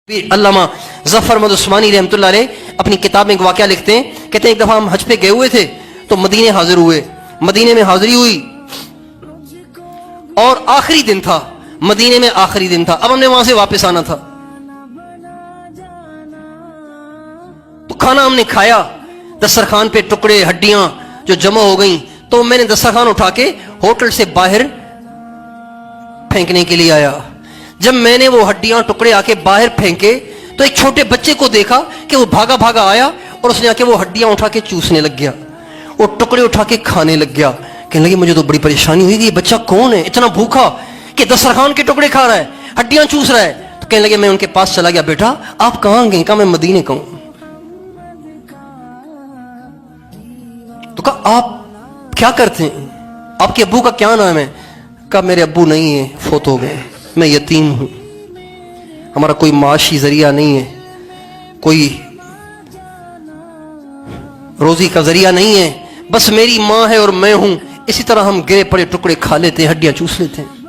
علامہ ظفر احمد عثمانی رحمۃ اللہ علیہ اپنی کتاب میں ایک واقعہ لکھتے ہیں، کہتے ہیں ایک دفعہ ہم حج پہ گئے ہوئے تھے تو مدینے حاضر ہوئے، مدینے میں حاضری ہوئی اور آخری دن تھا، مدینے میں آخری دن تھا، اب ہم نے وہاں سے واپس آنا تھا تو کھانا ہم نے کھایا، دسترخوان پہ ٹکڑے ہڈیاں جو جمع ہو گئیں تو میں نے دسترخوان اٹھا کے ہوٹل سے باہر پھینکنے کے لیے آیا۔ جب میں نے وہ ہڈیاں ٹکڑے آ کے باہر پھینکے تو ایک چھوٹے بچے کو دیکھا کہ وہ بھاگا بھاگا آیا اور اس نے آ کے وہ ہڈیاں اٹھا کے چوسنے لگ گیا، وہ ٹکڑے اٹھا کے کھانے لگ گیا۔ کہنے لگے مجھے تو بڑی پریشانی ہوئی کہ یہ بچہ کون ہے اتنا بھوکا کہ دسترخوان کے ٹکڑے کھا رہا ہے، ہڈیاں چوس رہا ہے۔ تو کہنے لگے میں ان کے پاس چلا گیا، بیٹا آپ کہاں گئے؟ کہا میں مدینے کا ہوں۔ تو کہا آپ کیا کرتے ہیں؟ آپ کے ابو کا کیا نام ہے؟ کہا میرے ابو نہیں ہیں، فوت ہو گئے، میں یتیم ہوں، ہمارا کوئی معاشی ذریعہ نہیں ہے، کوئی روزی کا ذریعہ نہیں ہے، بس میری ماں ہے اور میں ہوں، اسی طرح ہم گرے پڑے ٹکڑے کھا لیتے ہیں، ہڈیاں چوس لیتے ہیں،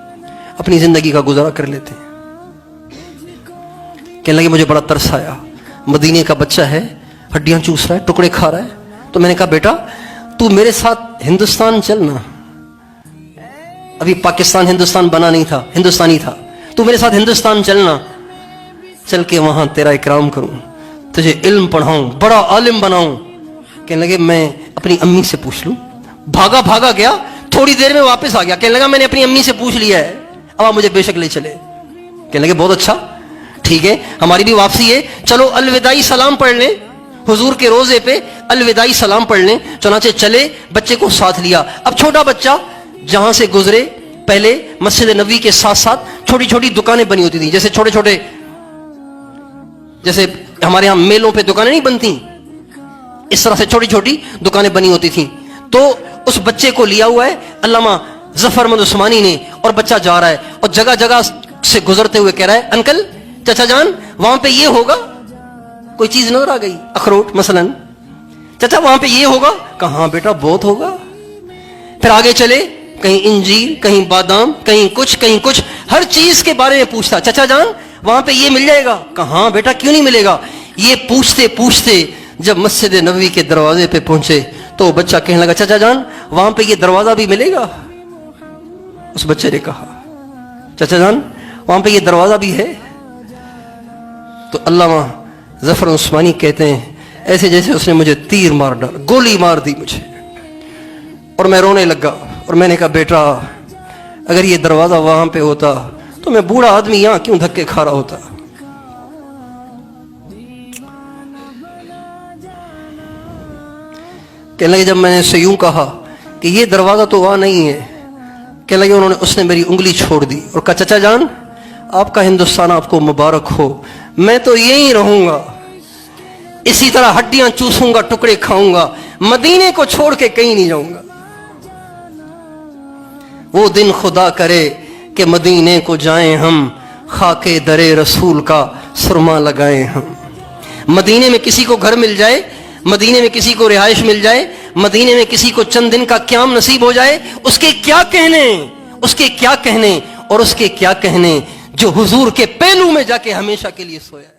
اپنی زندگی کا گزارا کر لیتے ہیں۔ کہنے لگے مجھے بڑا ترس آیا، مدینے کا بچہ ہے، ہڈیاں چوس رہا ہے، ٹکڑے کھا رہا ہے۔ تو میں نے کہا بیٹا تو میرے ساتھ ہندوستان چلنا، ابھی پاکستان ہندوستان بنا نہیں تھا، ہندوستانی تھا، تو میرے ساتھ ہندوستان چلنا، چل کے وہاں تیرا اکرام کروں، تجھے علم پڑھاؤں، بڑا عالم بناؤں۔ کہنے لگے میں اپنی امی سے پوچھ لوں۔ بھاگا بھاگا گیا، تھوڑی دیر میں واپس آ گیا، کہنے لگا میں نے اپنی امی سے پوچھ لیا ہے، اب آپ مجھے بے شک لے چلے۔ کہنے لگے بہت اچھا، ٹھیک ہے ہماری بھی واپسی ہے، چلو الوداعی سلام پڑھ لیں، حضور کے روزے پہ الوداعی سلام پڑھ لیں۔ چنانچہ چلے، بچے کو ساتھ لیا۔ اب چھوٹا بچہ جہاں سے گزرے پہلے مسجد نبوی کے ساتھ ساتھ چھوٹی چھوٹی دکانیں بنی ہوتی تھیں، جیسے چھوٹے چھوٹے جیسے ہمارے ہاں میلوں پہ دکانیں نہیں بنتی، اس طرح سے چھوٹی چھوٹی دکانیں بنی ہوتی تھیں۔ تو اس بچے کو لیا ہوا ہے علامہ ظفر احمد عثمانی نے، اور بچہ جا رہا ہے اور جگہ جگہ سے گزرتے ہوئے کہہ رہا ہے انکل، چچا جان وہاں پہ یہ ہوگا، کوئی چیز نظر آ گئی، اخروٹ مثلا، چچا وہاں پہ یہ ہوگا، کہاں بیٹا بہت ہوگا۔ پھر آگے چلے، کہیں انجیر، کہیں بادام، کہیں کچھ، ہر چیز کے بارے میں پوچھتا، چچا جان وہاں پہ یہ مل جائے گا، کہاں بیٹا کیوں نہیں ملے گا۔ یہ پوچھتے پوچھتے جب مسجد نبوی کے دروازے پہ پہنچے تو بچہ کہنے لگا چچا جان وہاا پہ یہ دروازہ بھی ملے گا۔ اس بچے نے کہا چچا جان وہاں پہ یہ دروازہ بھی ہے۔ تو علامہ ظفر عثمانی کہتے ہیں ایسے جیسے اس نے مجھے تیر مار ڈالا، گولی مار دی مجھے، اور میں رونے لگا، اور میں نے کہا بیٹا اگر یہ دروازہ وہاں پہ ہوتا تو میں بوڑھا آدمی یہاں کیوں دھکے کھا رہا ہوتا۔ کہنے لگے جب میں نے اسے یوں کہا کہ یہ دروازہ تو وہاں نہیں ہے، کہنے لگے اس نے میری انگلی چھوڑ دی اور کہا چچا جان آپ کا ہندوستان آپ کو مبارک ہو، میں تو یہیں رہوں گا، اسی طرح ہڈیاں چوسوں گا، ٹکڑے کھاؤں گا، مدینے کو چھوڑ کے کہیں نہیں جاؤں گا۔ وہ دن خدا کرے کہ مدینے کو جائیں ہم، خاکے درے رسول کا سرما لگائیں ہم۔ مدینے میں کسی کو گھر مل جائے، مدینے میں کسی کو رہائش مل جائے، مدینے میں کسی کو چند دن کا قیام نصیب ہو جائے، اس کے کیا کہنے، اس کے کیا کہنے، اور اس کے کیا کہنے جو حضور کے پہلو میں جا کے ہمیشہ کے لیے سویا ہے۔